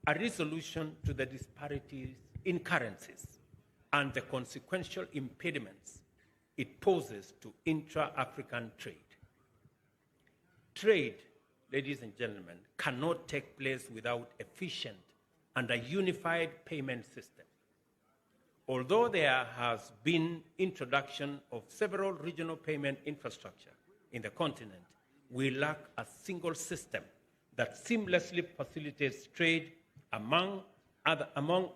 a resolution to the disparities in currencies and the consequential impediments it poses to intra-African trade. Trade, ladies and gentlemen, cannot take place without efficient and a unified payment system. Although there has been introduction of several regional payment infrastructure in the continent, we lack a single system that seamlessly facilitates trade among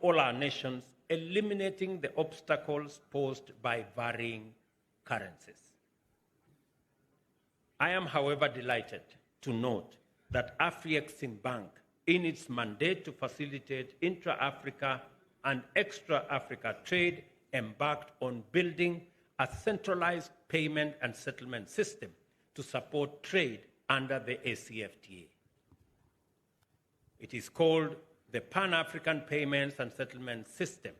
all our nations, eliminating the obstacles posed by varying currencies. I am, however, delighted to note that Afreximbank, in its mandate to facilitate intra-Africa and extra-Africa trade, embarked on building a centralized payment and settlement system to support trade under the ACFTA. It is called the Pan-African Payments and Settlement System.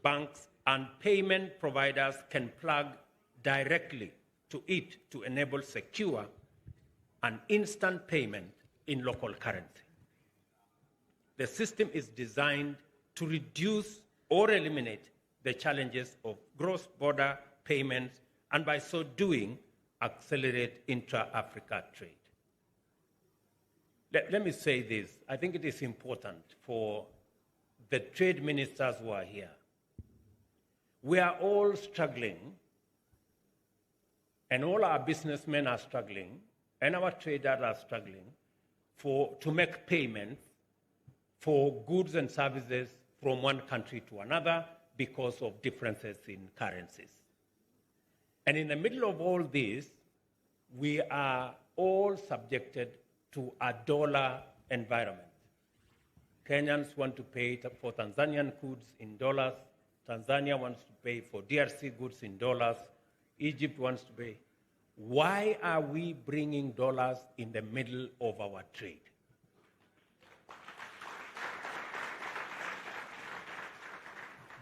Banks and payment providers can plug directly to it to enable secure and instant payment in local currency. The system is designed to reduce or eliminate the challenges of cross-border payments and by so doing, accelerate intra-Africa trade. Let me say this. I think it is important for the trade ministers who are here. We are all struggling, and all our businessmen are struggling, and our traders are struggling to make payments for goods and services from one country to another because of differences in currencies. And in the middle of all this, we are all subjected to a dollar environment. Kenyans want to pay for Tanzanian goods in dollars. Tanzania wants to pay for DRC goods in dollars. Egypt wants to pay. Why are we bringing dollars in the middle of our trade?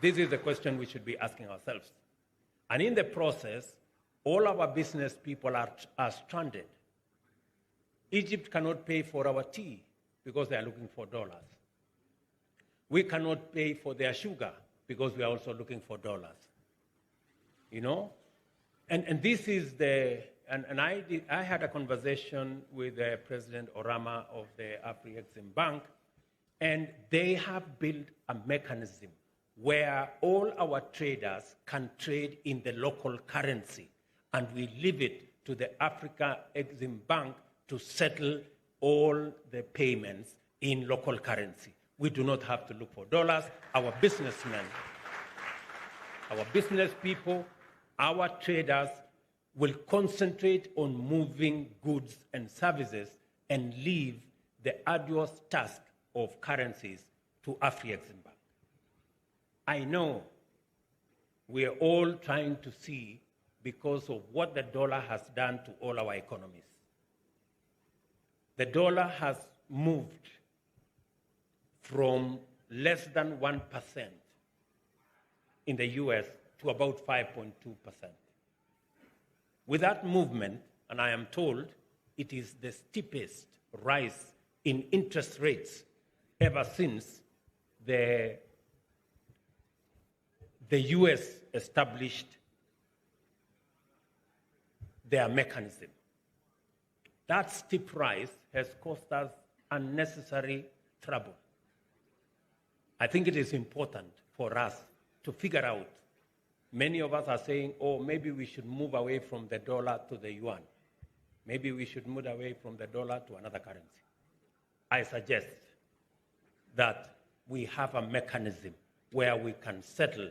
This is the question we should be asking ourselves. And in the process, all our business people are stranded. Egypt cannot pay for our tea because they are looking for dollars. We cannot pay for their sugar because we are also looking for dollars. You know? And this is I had a conversation with President Orama of the Afreximbank, and they have built a mechanism where all our traders can trade in the local currency, and we leave it to the Afreximbank to settle all the payments in local currency. We do not have to look for dollars. Our businessmen, our business people, our traders will concentrate on moving goods and services and leave the arduous task of currencies to Afreximbank. I know we are all trying to see because of what the dollar has done to all our economies. The dollar has moved from less than 1% in the US to about 5.2%. With that movement, and I am told it is the steepest rise in interest rates ever since the US established their mechanism. That steep rise has caused us unnecessary trouble. I think it is important for us to figure out. Many of us are saying, oh, maybe we should move away from the dollar to the yuan. Maybe we should move away from the dollar to another currency. I suggest that we have a mechanism where we can settle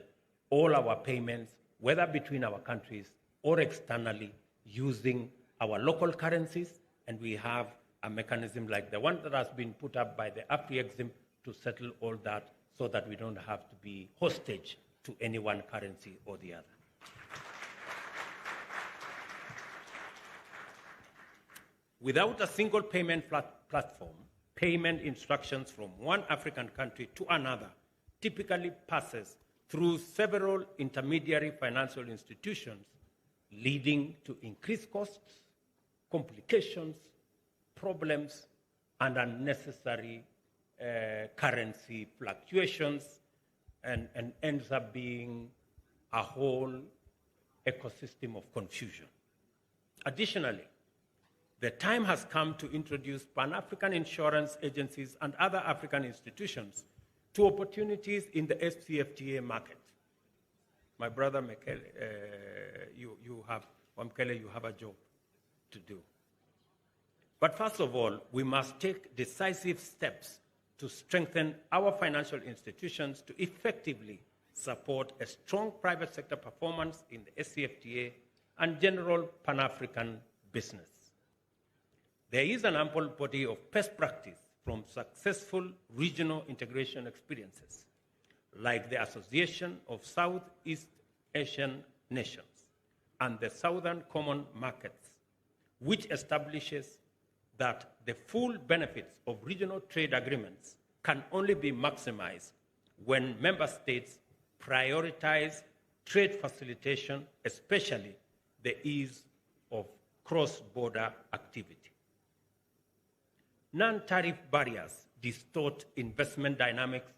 all our payments, whether between our countries or externally, using our local currencies, and we have a mechanism like the one that has been put up by the Afrexim to settle all that so that we don't have to be hostage to any one currency or the other. Without a single payment platform, payment instructions from one African country to another typically passes through several intermediary financial institutions, leading to increased costs, complications, problems, and unnecessary currency fluctuations and ends up being a whole ecosystem of confusion. Additionally, the time has come to introduce Pan-African insurance agencies and other African institutions to opportunities in the SCFTA market. My brother Mekele, you have a job to do. But first of all, we must take decisive steps to strengthen our financial institutions to effectively support a strong private sector performance in the SCFTA and general Pan-African business. There is an ample body of best practice from successful regional integration experiences, like the Association of Southeast Asian Nations and the Southern Common Markets, which establishes that the full benefits of regional trade agreements can only be maximized when member states prioritize trade facilitation, especially the ease of cross-border activity. Non-tariff barriers distort investment dynamics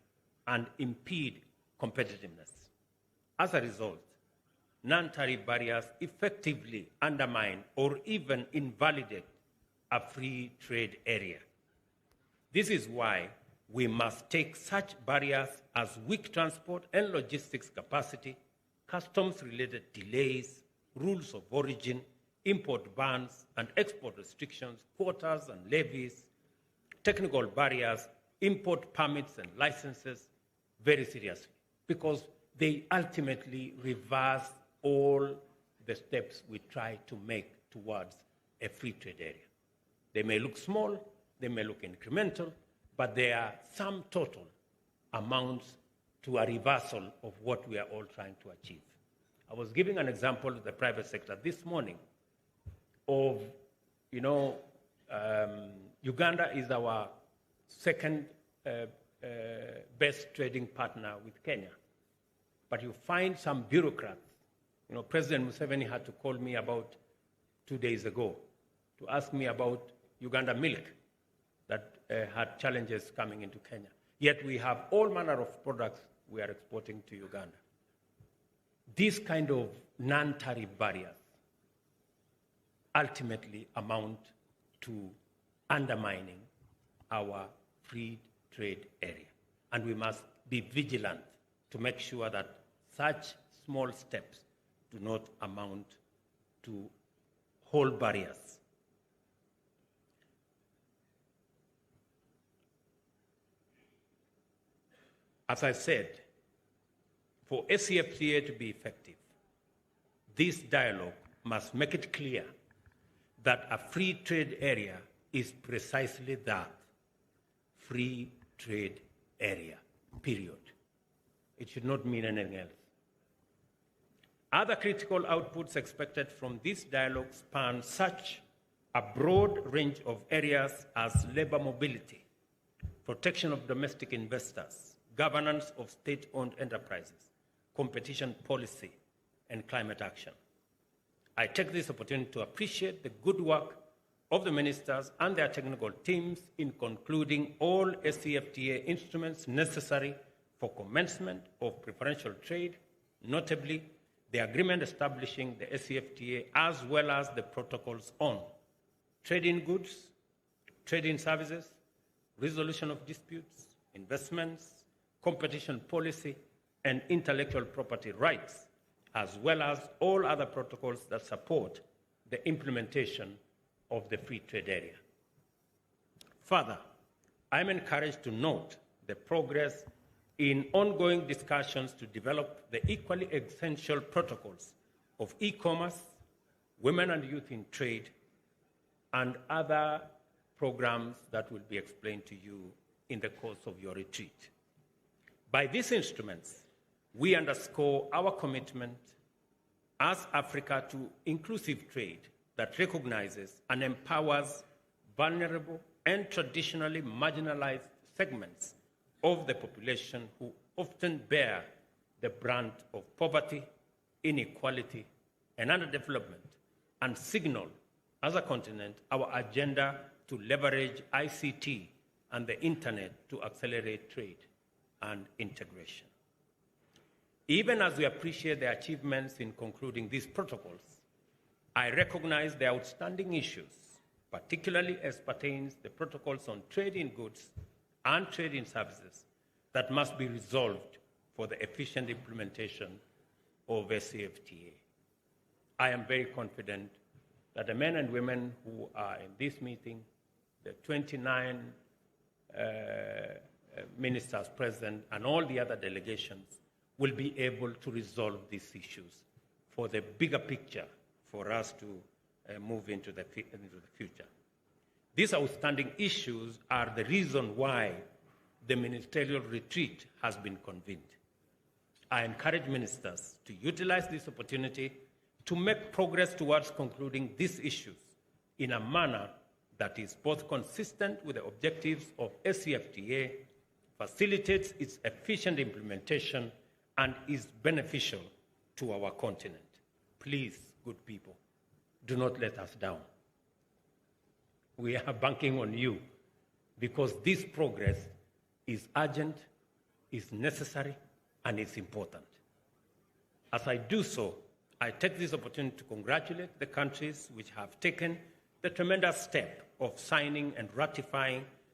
and impede competitiveness. As a result, non-tariff barriers effectively undermine or even invalidate a free trade area. This is why we must take such barriers as weak transport and logistics capacity, customs-related delays, rules of origin, import bans and export restrictions, quotas and levies, technical barriers, import permits and licenses very seriously, because they ultimately reverse all the steps we try to make towards a free trade area. They may look small, they may look incremental, but they are sum total amounts to a reversal of what we are all trying to achieve. I was giving an example of the private sector this morning of, Uganda is our second best trading partner with Kenya. But you find some bureaucrats. President Museveni had to call me about 2 days ago to ask me about Uganda milk that had challenges coming into Kenya. Yet we have all manner of products we are exporting to Uganda. These kind of non-tariff barriers ultimately amount to undermining our free trade area. And we must be vigilant to make sure that such small steps do not amount to whole barriers. As I said, for SCFTA to be effective, this dialogue must make it clear that a free trade area is precisely that, free trade area, period. It should not mean anything else. Other critical outputs expected from this dialogue span such a broad range of areas as labor mobility, protection of domestic investors, governance of state-owned enterprises, competition policy, and climate action. I take this opportunity to appreciate the good work of the ministers and their technical teams in concluding all SCFTA instruments necessary for commencement of preferential trade, notably the agreement establishing the SCFTA as well as the protocols on trade in goods, trade in services, resolution of disputes, investments, competition policy, and intellectual property rights, as well as all other protocols that support the implementation of the free trade area. Further, I am encouraged to note the progress in ongoing discussions to develop the equally essential protocols of e-commerce, women and youth in trade, and other programs that will be explained to you in the course of your retreat. By these instruments, we underscore our commitment as Africa to inclusive trade that recognizes and empowers vulnerable and traditionally marginalized segments of the population who often bear the brunt of poverty, inequality, and underdevelopment, and signal as a continent our agenda to leverage ICT and the internet to accelerate trade and integration. Even as we appreciate the achievements in concluding these protocols, I recognize the outstanding issues, particularly as pertains the protocols on trade in goods and trade in services, that must be resolved for the efficient implementation of ACFTA. I am very confident that the men and women who are in this meeting, the 29 ministers present, and all the other delegations will be able to resolve these issues for the bigger picture for us to move into the future. These outstanding issues are the reason why the ministerial retreat has been convened. I encourage ministers to utilize this opportunity to make progress towards concluding these issues in a manner that is both consistent with the objectives of ACFTA, facilitates its efficient implementation, and is beneficial to our continent. Please, good people, do not let us down. We are banking on you because this progress is urgent, is necessary, and is important. As I do so, I take this opportunity to congratulate the countries which have taken the tremendous step of signing and ratifying